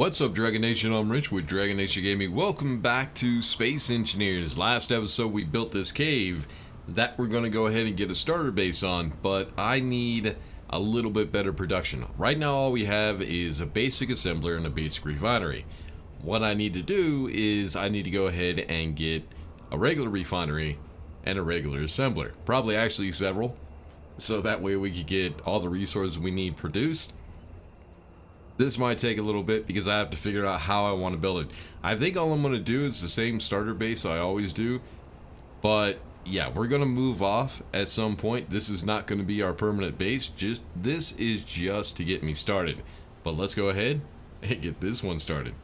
What's up, Dragon Nation? I'm Rich with Dragon Nation Gaming. Welcome back to Space Engineers. Last episode we built this cave that we're going to go ahead and get a starter base on, but I need a little bit better production. Right now all we have is a basic assembler and a basic refinery. What I need to do is I need to go ahead and get a regular refinery and a regular assembler. Probably actually several, so that way we could get all the resources we need produced. This might take a little bit because I have to figure out how I want to build it. I think all I'm going to do is the same starter base I always do. But yeah, we're going to move off at some point. This is not going to be our permanent base. This is just to get me started. But let's go ahead and get this one started.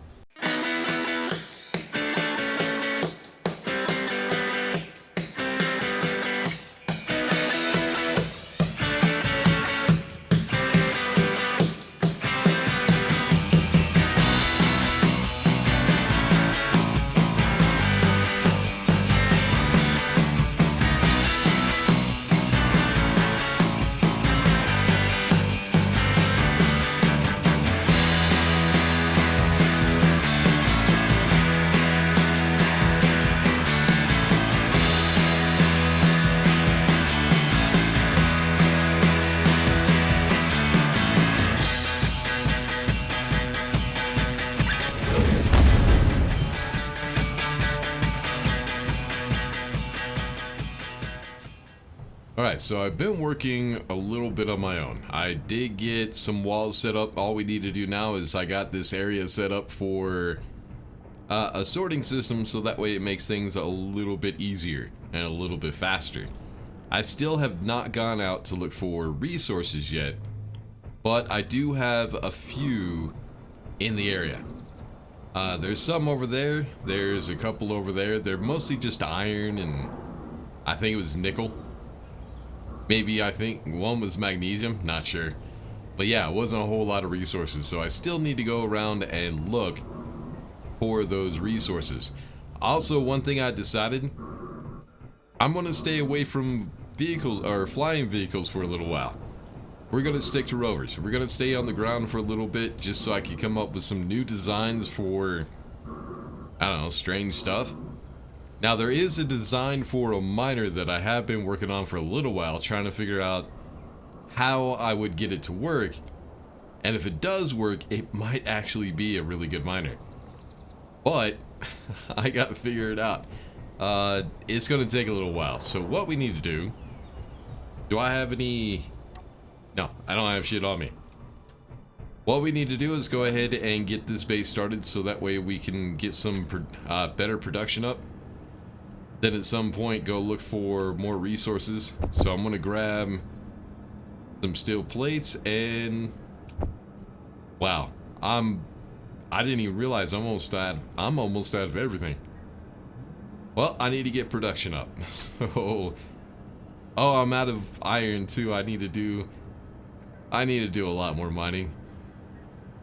Alright, so I've been working a little bit on my own. I did get some walls set up. All we need to do now is I got this area set up for a sorting system, so that way it makes things a little bit easier and a little bit faster. I still have not gone out to look for resources yet, but I do have a few in the area. There's some over there. There's a couple over there. They're mostly just iron and I think it was nickel. Maybe I think one was magnesium, not sure. But yeah, it wasn't a whole lot of resources, so I still need to go around and look for those resources. Also, one thing I decided, I'm going to stay away from vehicles or flying vehicles for a little while. We're going to stick to rovers. We're going to stay on the ground for a little bit just so I can come up with some new designs for, I don't know, strange stuff. Now, there is a design for a miner that I have been working on for a little while, trying to figure out how I would get it to work. And if it does work, it might actually be a really good miner. But I got to figure it out. It's going to take a little while. So what we need to do I have any... No, I don't have shit on me. What we need to do is go ahead and get this base started so that way we can get some better production up. Then at some point go look for more resources. So I'm gonna grab some steel plates and wow, I didn't even realize I'm almost out of everything. Well, I need to get production up. So I'm out of iron too. I need to do a lot more mining.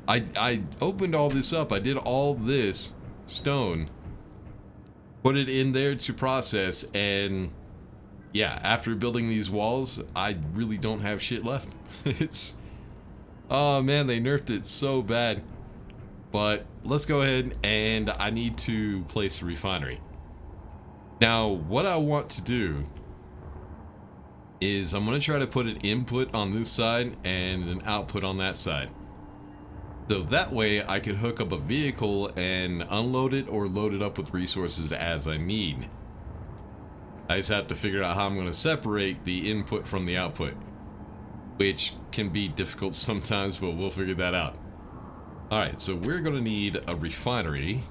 I opened all this up. I did all this stone, put it in there to process, and yeah, after building these walls, I really don't have shit left. It's, oh man, they nerfed it so bad. But let's go ahead, and I need to place a refinery. Now, what I want to do is I'm going to try to put an input on this side and an output on that side. So that way I could hook up a vehicle and unload it or load it up with resources as I need. I just have to figure out how I'm going to separate the input from the output, which can be difficult sometimes, but we'll figure that out. Alright, so we're going to need a refinery.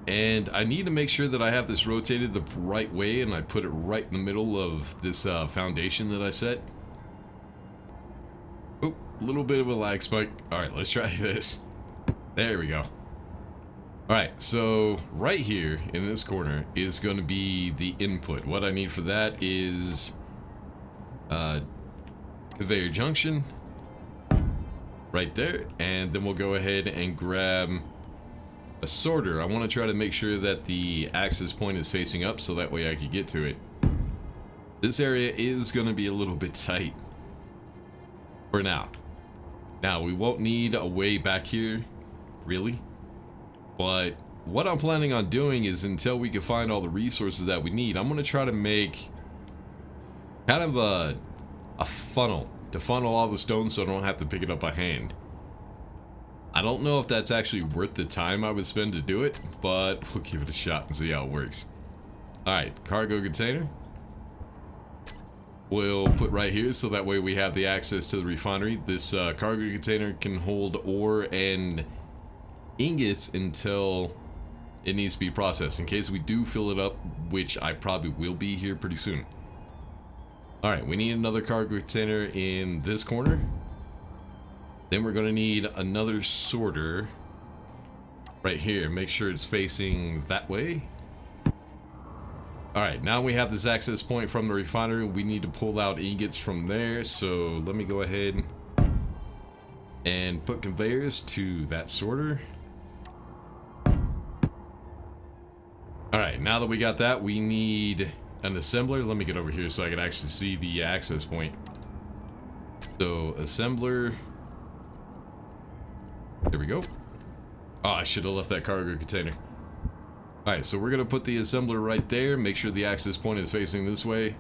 And I need to make sure that I have this rotated the right way and I put it right in the middle of this foundation that I set. Oh, a little bit of a lag spike. Alright, let's try this. There we go. Alright, so right here in this corner is going to be the input. What I need for that is conveyor junction right there. And then we'll go ahead and grab a sorter. I want to try to make sure that the axis point is facing up so that way I can get to it. This area is going to be a little bit tight for now. Now, we won't need a way back here, really. But what I'm planning on doing is, until we can find all the resources that we need, I'm going to try to make kind of a funnel to funnel all the stones so I don't have to pick it up by hand. I don't know if that's actually worth the time I would spend to do it, but we'll give it a shot and see how it works. Alright, cargo container. We'll put right here so that way we have the access to the refinery. This cargo container can hold ore and ingots until it needs to be processed, in case we do fill it up, which I probably will be here pretty soon. Alright, we need another cargo container in this corner. Then we're going to need another sorter right here. Make sure it's facing that way. Alright, now we have this access point from the refinery. We need to pull out ingots from there. So let me go ahead and put conveyors to that sorter. Alright, now that we got that, we need an assembler. Let me get over here so I can actually see the access point. So, assembler. There we go. Oh, I should have left that cargo container. Alright, so we're going to put the assembler right there. Make sure the access point is facing this way.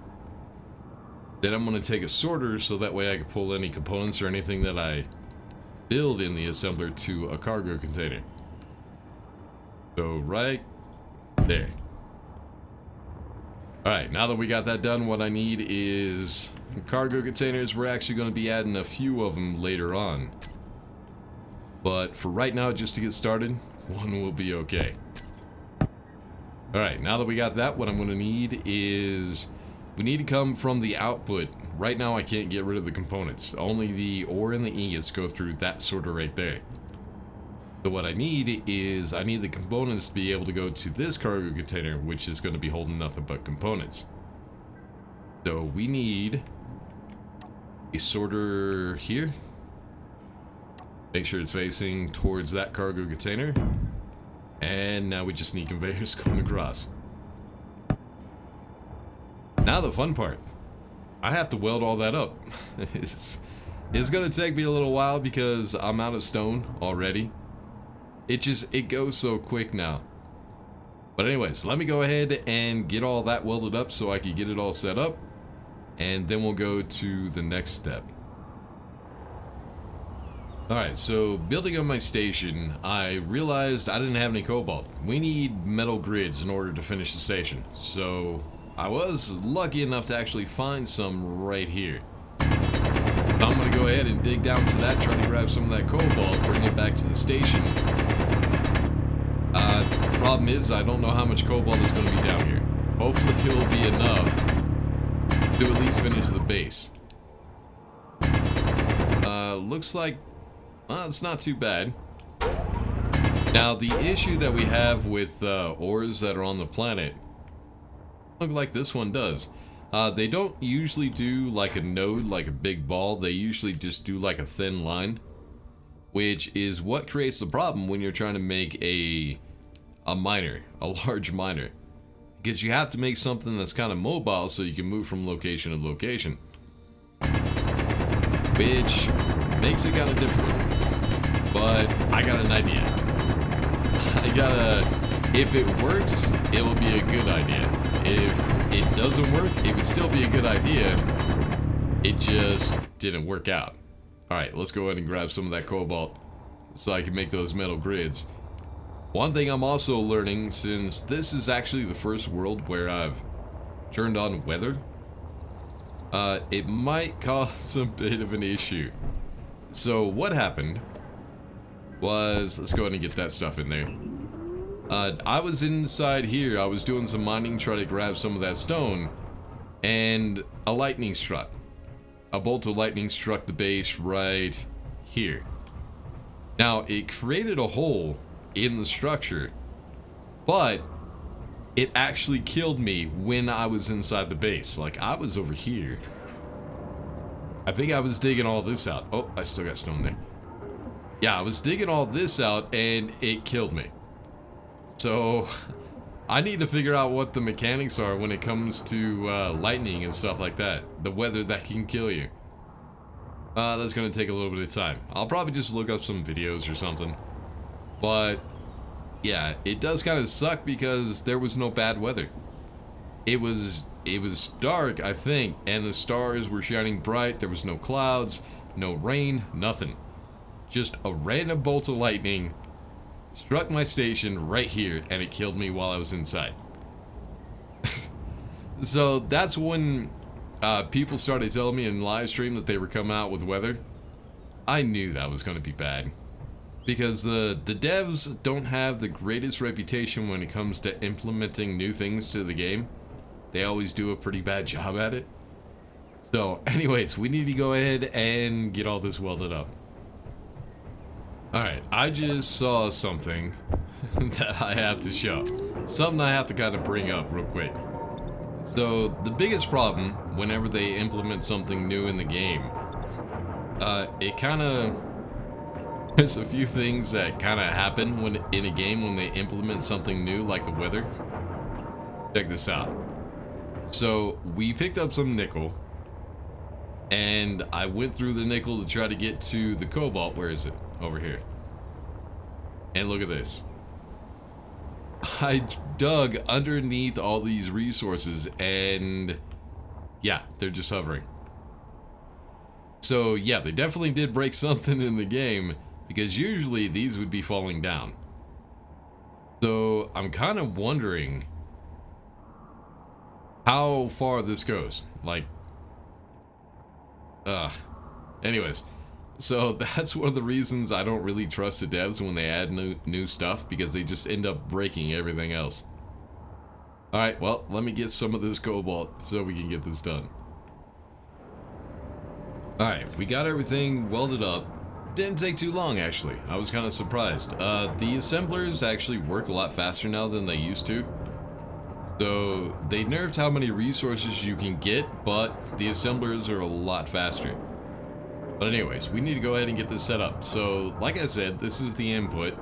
Then I'm going to take a sorter so that way I can pull any components or anything that I build in the assembler to a cargo container. So, right there. Alright, now that we got that done, what I need is cargo containers. We're actually going to be adding a few of them later on. But for right now, just to get started, one will be okay. Alright, now that we got that, what I'm going to need is... we need to come from the output. Right now, I can't get rid of the components. Only the ore and the ingots go through that sorter right there. So what I need is, I need the components to be able to go to this cargo container, which is going to be holding nothing but components. So we need a sorter here. Make sure it's facing towards that cargo container. And now we just need conveyors going across. Now the fun part. I have to weld all that up. It's going to take me a little while because I'm out of stone already. It goes so quick now. But anyways, let me go ahead and get all that welded up so I can get it all set up. And then we'll go to the next step. Alright, so building on my station, I realized I didn't have any cobalt. We need metal grids in order to finish the station. So I was lucky enough to actually find some right here. I'm going to go ahead and dig down to that, try to grab some of that cobalt, bring it back to the station. Problem is, I don't know how much cobalt is going to be down here. Hopefully it'll be enough to at least finish the base. Looks like, well, it's not too bad. Now, the issue that we have with ores that are on the planet, look like this one does. They don't usually do like a node, like a big ball. They usually just do like a thin line, which is what creates the problem when you're trying to make a miner, a large miner. Because you have to make something that's kind of mobile so you can move from location to location. Which makes it kind of difficult. But I got an idea. If it works, it will be a good idea. If it doesn't work, it would still be a good idea. It just didn't work out. Alright, let's go ahead and grab some of that cobalt so I can make those metal grids. One thing I'm also learning, since this is actually the first world where I've turned on weather, it might cause a bit of an issue. So what happened was, let's go ahead and get that stuff in there. I was inside here, I was doing some mining, trying to grab some of that stone, and a lightning struck. A bolt of lightning struck the base right here. Now, it created a hole in the structure, but it actually killed me when I was inside the base. Like, I was over here. I think I was digging all this out. Oh, I still got stone there. Yeah, I was digging all this out, and it killed me. So, I need to figure out what the mechanics are when it comes to lightning and stuff like that. The weather that can kill you. That's gonna take a little bit of time. I'll probably just look up some videos or something. But yeah, it does kind of suck because there was no bad weather. It was dark, I think, and the stars were shining bright. There was no clouds, no rain, nothing. Just a random bolt of lightning struck my station right here, and it killed me while I was inside. So that's when people started telling me in live stream that they were coming out with weather. I knew that was going to be bad. Because the devs don't have the greatest reputation when it comes to implementing new things to the game. They always do a pretty bad job at it. So, anyways, we need to go ahead and get all this welded up. Alright, I just saw something that I have to show. Something I have to kind of bring up real quick. So, the biggest problem whenever they implement something new in the game, it kind of... There's a few things that kind of happen when in a game when they implement something new, like the weather. Check this out. So, we picked up some nickel, and I went through the nickel to try to get to the cobalt. Where is it? Over here. And look at this. I dug underneath all these resources, and yeah, they're just hovering. So yeah, they definitely did break something in the game, because usually these would be falling down. So I'm kind of wondering how far this goes. Like, anyways, so that's one of the reasons I don't really trust the devs when they add new stuff, because they just end up breaking everything else. Alright, well, let me get some of this cobalt so we can get this done. Alright, we got everything welded up. Didn't take too long, actually. I was kind of surprised. The assemblers actually work a lot faster now than they used to. So, they nerfed how many resources you can get, but the assemblers are a lot faster. But anyways, we need to go ahead and get this set up. So, like I said, this is the input.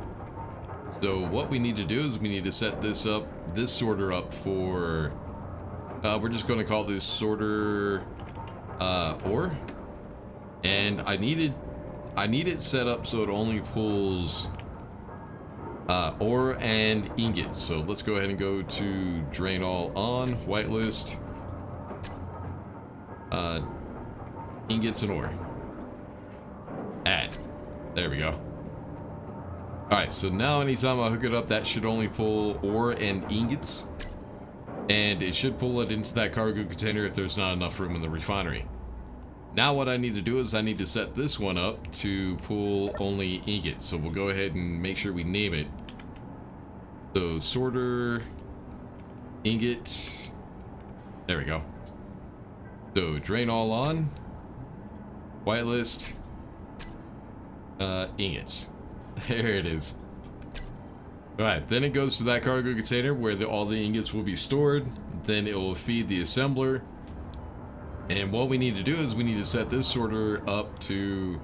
So, what we need to do is we need to set this up, this sorter up for... we're just going to call this sorter... ore. And I need it set up so it only pulls... ore and ingots. So let's go ahead and go to drain all on, whitelist, ingots and ore. Add. There we go. Alright, so now anytime I hook it up, that should only pull ore and ingots. And it should pull it into that cargo container if there's not enough room in the refinery. Now what I need to do is I need to set this one up to pull only ingots. So we'll go ahead and make sure we name it. So sorter ingot. There we go. So drain all on. Whitelist. Ingots. There it is. Alright, then it goes to that cargo container where all the ingots will be stored. Then it will feed the assembler. And what we need to do is we need to set this sorter up to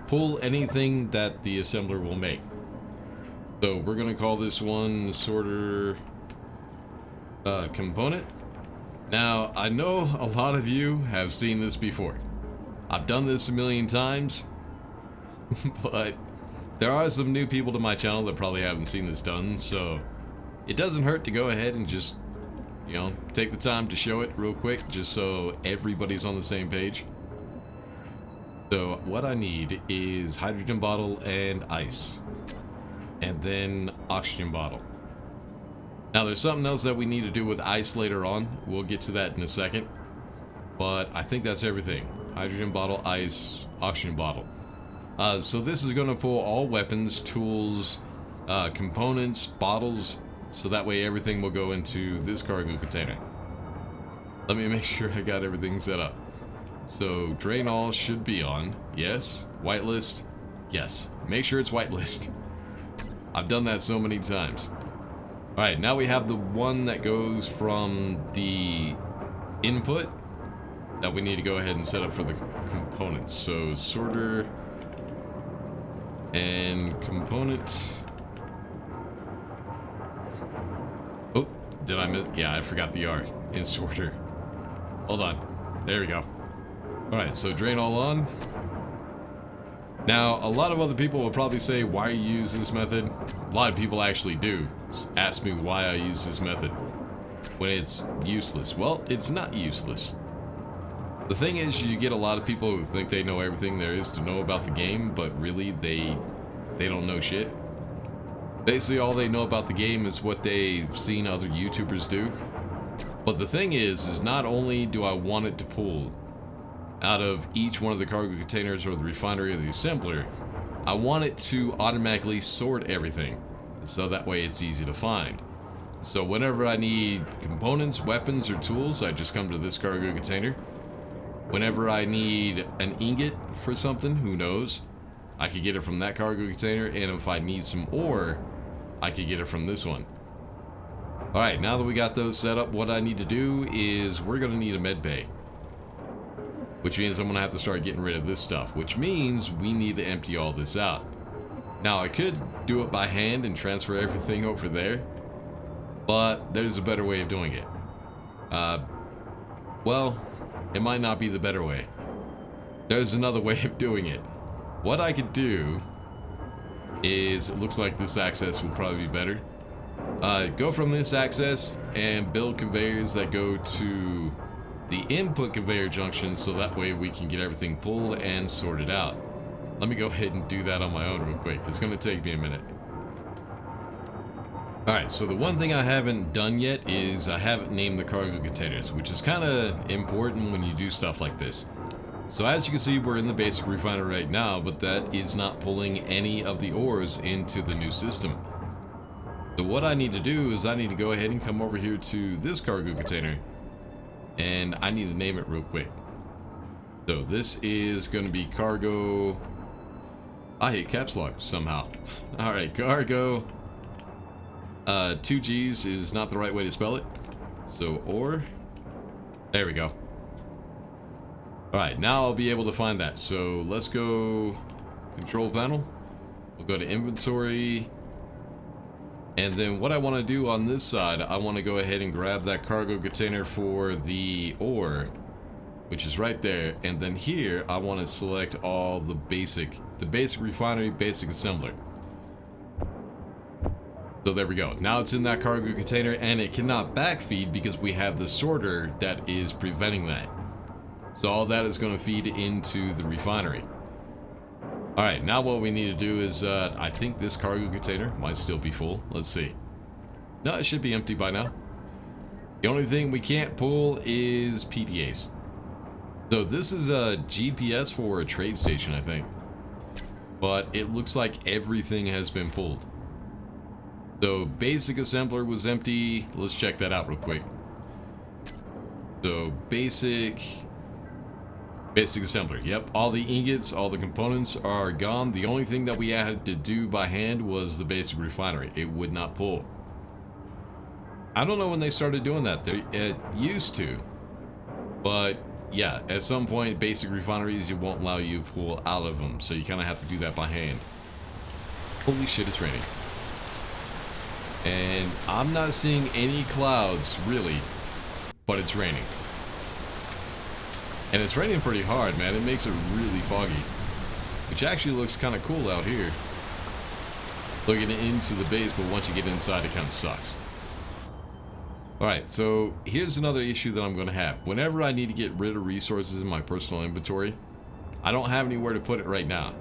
pull anything that the assembler will make. So we're going to call this one sorter component. Now, I know a lot of you have seen this before. I've done this a million times, but there are some new people to my channel that probably haven't seen this done, so it doesn't hurt to go ahead and just, you know, take the time to show it real quick, just so everybody's on the same page. So what I need is hydrogen bottle and ice, and then oxygen bottle. Now there's something else that we need to do with ice later on. We'll get to that in a second, but I think that's everything. Hydrogen bottle, ice, oxygen bottle. So this is going to pull all weapons, tools, components, bottles, so that way everything will go into this cargo container. Let me make sure I got everything set up. So drain all should be on. Yes. Whitelist. Yes. Make sure it's whitelist. I've done that so many times. Alright, now we have the one that goes from the input that we need to go ahead and set up for the components. So sorter and component. Oh, did I miss? Yeah, I forgot the R in sorter. Hold on. There we go. Alright, so drain all on. Now, a lot of other people will probably say, why you use this method? A lot of people actually do ask me why I use this method when it's useless. Well, it's not useless. The thing is, you get a lot of people who think they know everything there is to know about the game, but really they don't know shit. Basically, all they know about the game is what they've seen other YouTubers do. But the thing is not only do I want it to pull out of each one of the cargo containers or the refinery or the assembler, I want it to automatically sort everything, so that way it's easy to find. So whenever I need components, weapons, or tools, I just come to this cargo container. Whenever I need an ingot for something, who knows, I could get it from that cargo container, and if I need some ore, I could get it from this one. Alright, now that we got those set up, what I need to do is we're going to need a med bay. Which means I'm going to have to start getting rid of this stuff, which means we need to empty all this out. Now, I could do it by hand and transfer everything over there, but there's a better way of doing it. Well, it might not be the better way. There's another way of doing it. What I could do is, it looks like this access will probably be better. Go from this access and build conveyors that go to the input conveyor junction, so that way we can get everything pulled and sorted out. Let me go ahead and do that on my own real quick. It's going to take me a minute. Alright, so the one thing I haven't done yet is I haven't named the cargo containers, which is kind of important when you do stuff like this. So as you can see, we're in the basic refinery right now, but that is not pulling any of the ores into the new system. So what I need to do is I need to go ahead and come over here to this cargo container, and I need to name it real quick. So this is going to be cargo... I hit caps lock somehow. Alright, cargo... 2 G's is not the right way to spell it. So, ore. There we go. Alright, now I'll be able to find that. So, let's go... control panel. We'll go to inventory. And then what I want to do on this side, I want to go ahead and grab that cargo container for the ore, which is right there. And then here, I want to select all the basic refinery, basic assembler. So there we go. Now it's in that cargo container, and it cannot backfeed because we have the sorter that is preventing that. So all that is going to feed into the refinery. Alright, now what we need to do is, I think this cargo container might still be full. Let's see. No, it should be empty by now. The only thing we can't pull is PTAs. So this is a GPS for a trade station, I think. But it looks like everything has been pulled. So basic assembler was empty. Let's check that out real quick. So basic assembler. Yep, all the ingots, all the components are gone. The only thing that we had to do by hand was the basic refinery. It would not pull. I don't know when they started doing that. It used to. But yeah, at some point, basic refineries, it won't allow you to pull out of them. So you kind of have to do that by hand. Holy shit, it's raining. And I'm not seeing any clouds, really. But it's raining. And it's raining pretty hard, man. It makes it really foggy. Which actually looks kind of cool out here. Looking into the base, but once you get inside, it kind of sucks. Alright, so here's another issue that I'm going to have. Whenever I need to get rid of resources in my personal inventory, I don't have anywhere to put it right now.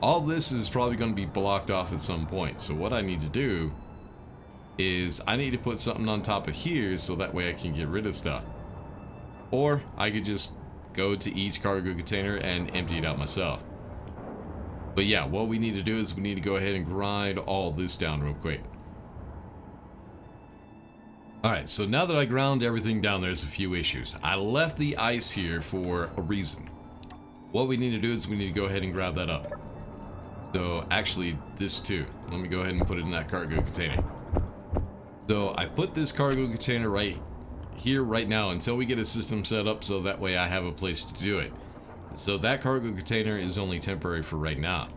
All this is probably going to be blocked off at some point. So what I need to do is I need to put something on top of here so that way I can get rid of stuff. Or I could just go to each cargo container and empty it out myself. But yeah, what we need to do is we need to go ahead and grind all this down real quick. Alright, so now that I ground everything down, there's a few issues. I left the ice here for a reason. What we need to do is we need to go ahead and grab that up. So actually, this too. Let me go ahead and put it in that cargo container. So I put this cargo container right here right now until we get a system set up so that way I have a place to do it. So that cargo container is only temporary for right now.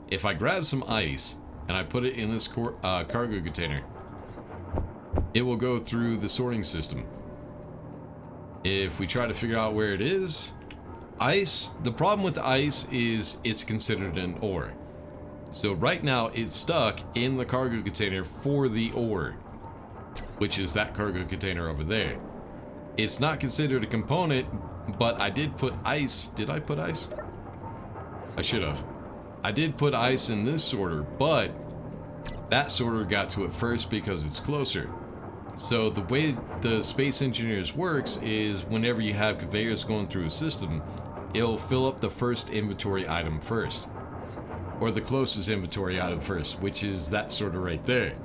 If I grab some ice and I put it in this cargo container, it will go through the sorting system. If we try to figure out where it is, ice, the problem with ice is it's considered an ore. So right now it's stuck in the cargo container for the ore, which is that cargo container over there. It's not considered a component, but I did put ice. Did I put ice? I should have. I did put ice in this sorter, but that sorter got to it first because it's closer. So the way the Space Engineers works is whenever you have conveyors going through a system, it'll fill up the first inventory item first. Or the closest inventory item first, which is that sorter right there.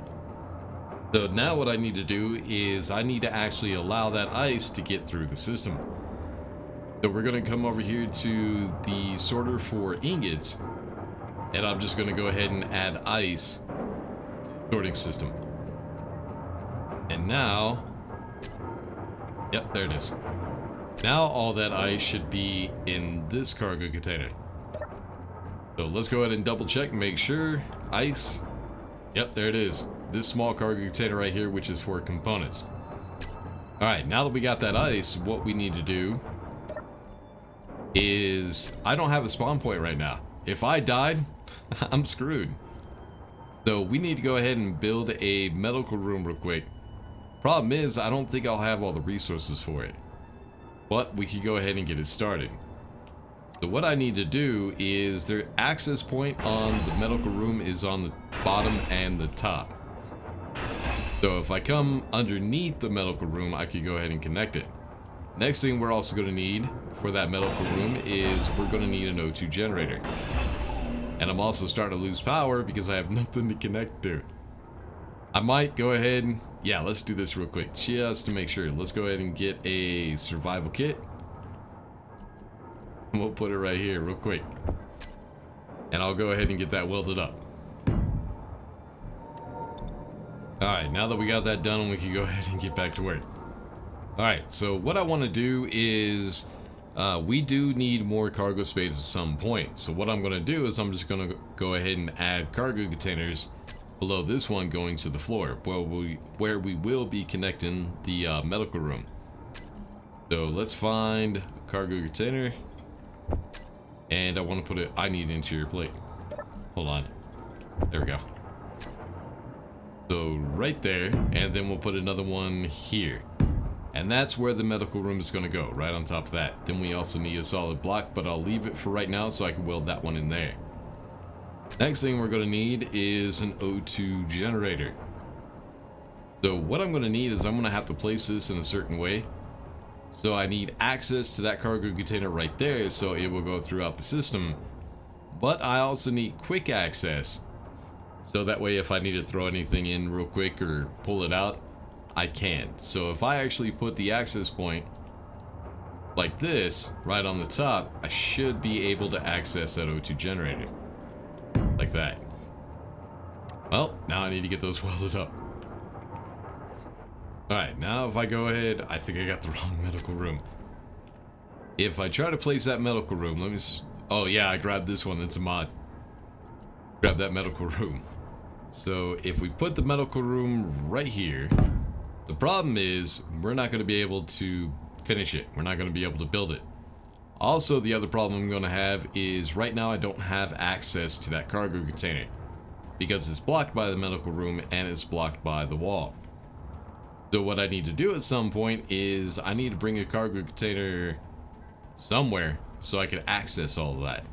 So now what I need to do is I need to actually allow that ice to get through the system. So we're going to come over here to the sorter for ingots, and I'm just going to go ahead and add ice to the sorting system. And now, yep, there it is. Now all that ice should be in this cargo container. So let's go ahead and double check and make sure. Ice, yep, there it is. This small cargo container right here, which is for components. All right, now that we got that ice, what we need to do is, I don't have a spawn point right now. If I died, I'm screwed. So we need to go ahead and build a medical room real quick. Problem is, I don't think I'll have all the resources for it, but we can go ahead and get it started. So what I need to do is, their access point on the medical room is on the bottom and the top. So if I come underneath the medical room, I could go ahead and connect it. Next thing we're also going to need for that medical room is we're going to need an O2 generator. And I'm also starting to lose power because I have nothing to connect to. I might go ahead and, yeah, let's do this real quick just to make sure. Let's go ahead and get a survival kit. And we'll put it right here real quick. And I'll go ahead and get that welded up. Alright, now that we got that done, we can go ahead and get back to work. Alright, so what I want to do is, we do need more cargo space at some point. So what I'm going to do is I'm just going to go ahead and add cargo containers below this one going to the floor, where we will be connecting the medical room. So let's find a cargo container. And I want to put it, I need interior plate. Hold on. There we go. So right there, and then we'll put another one here. And that's where the medical room is going to go, right on top of that. Then we also need a solid block, but I'll leave it for right now so I can weld that one in there. Next thing we're going to need is an O2 generator. So what I'm going to need is I'm going to have to place this in a certain way. So I need access to that cargo container right there so it will go throughout the system. But I also need quick access. So that way if I need to throw anything in real quick or pull it out, I can. So if I actually put the access point like this right on the top, I should be able to access that O2 generator. Like that. Well, now I need to get those welded up. Alright, now if I go ahead, I think I got the wrong medical room. If I try to place that medical room, let me oh yeah, I grabbed this one, that's a mod. Grab that medical room. So if we put the medical room right here, the problem is we're not going to be able to finish it. We're not going to be able to build it. Also, the other problem I'm going to have is right now I don't have access to that cargo container because it's blocked by the medical room and it's blocked by the wall. So what I need to do at some point is I need to bring a cargo container somewhere so I can access all of that.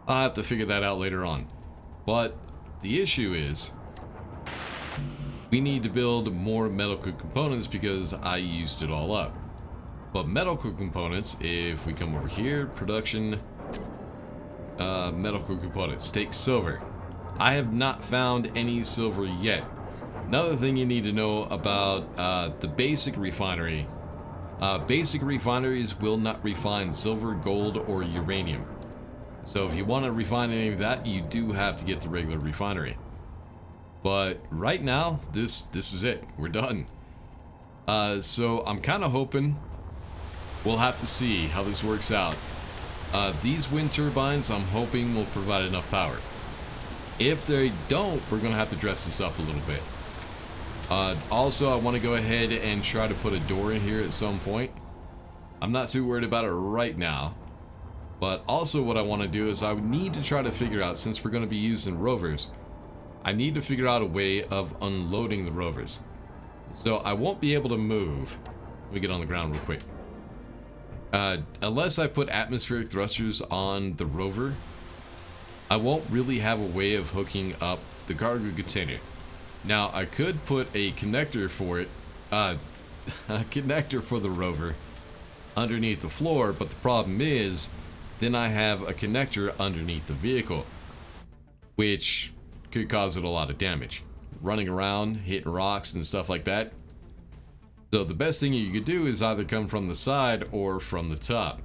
I'll have to figure that out later on. But the issue is we need to build more medical components because I used it all up. But medical components, if we come over here, production, medical components, take silver. I have not found any silver yet. Another thing you need to know about the basic refinery. Basic refineries will not refine silver, gold, or uranium. So if you want to refine any of that, you do have to get the regular refinery. But right now, this is it. We're done. So I'm kind of hoping, we'll have to see how this works out. These wind turbines, I'm hoping will provide enough power. If they don't, we're going to have to dress this up a little bit. Also, I want to go ahead and try to put a door in here at some point. I'm not too worried about it right now. But also what I want to do is I would need to try to figure out, since we're going to be using rovers, I need to figure out a way of unloading the rovers. So I won't be able to move. Let me get on the ground real quick. Unless I put atmospheric thrusters on the rover, I won't really have a way of hooking up the cargo container. Now, I could put a connector for it, a connector for the rover underneath the floor, but the problem is, then I have a connector underneath the vehicle, which could cause it a lot of damage. Running around, hitting rocks and stuff like that. So the best thing you could do is either come from the side or from the top.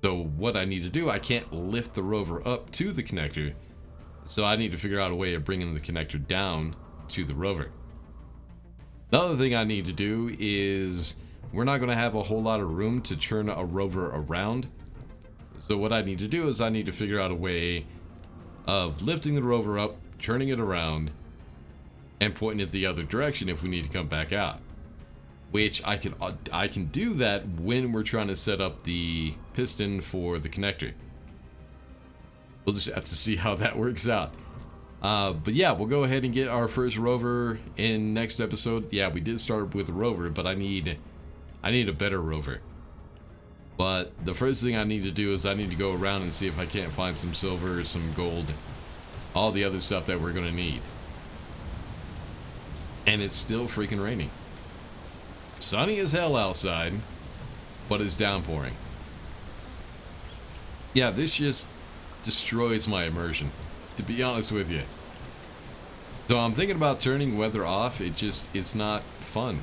So what I need to do, I can't lift the rover up to the connector, so I need to figure out a way of bringing the connector down to the rover. Another thing I need to do is, we're not going to have a whole lot of room to turn a rover around. So what I need to do is I need to figure out a way of lifting the rover up, turning it around, and pointing it the other direction if we need to come back out. Which I can do that when we're trying to set up the piston for the connector. We'll just have to see how that works out. But yeah, we'll go ahead and get our first rover in next episode. Yeah, we did start with a rover, but I need a better rover. But the first thing I need to do is I need to go around and see if I can't find some silver, some gold, all the other stuff that we're going to need. And it's still freaking raining. Sunny as hell outside, but it's downpouring. Yeah, this just destroys my immersion, to be honest with you. So I'm thinking about turning weather off. It's not fun.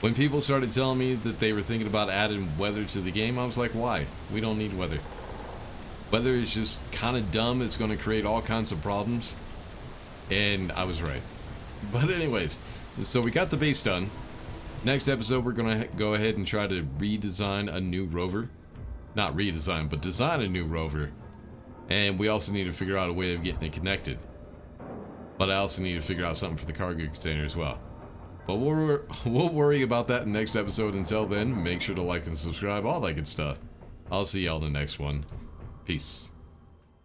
When people started telling me that they were thinking about adding weather to the game, I was like, why? We don't need weather. Weather is just kind of dumb. It's going to create all kinds of problems. And I was right. But anyways, so we got the base done. Next episode, we're going to go ahead and try to redesign a new rover. Not redesign, but design a new rover. And we also need to figure out a way of getting it connected. But I also need to figure out something for the cargo container as well. But we'll worry about that in the next episode. Until then, make sure to like and subscribe, all that good stuff. I'll see y'all in the next one. Peace.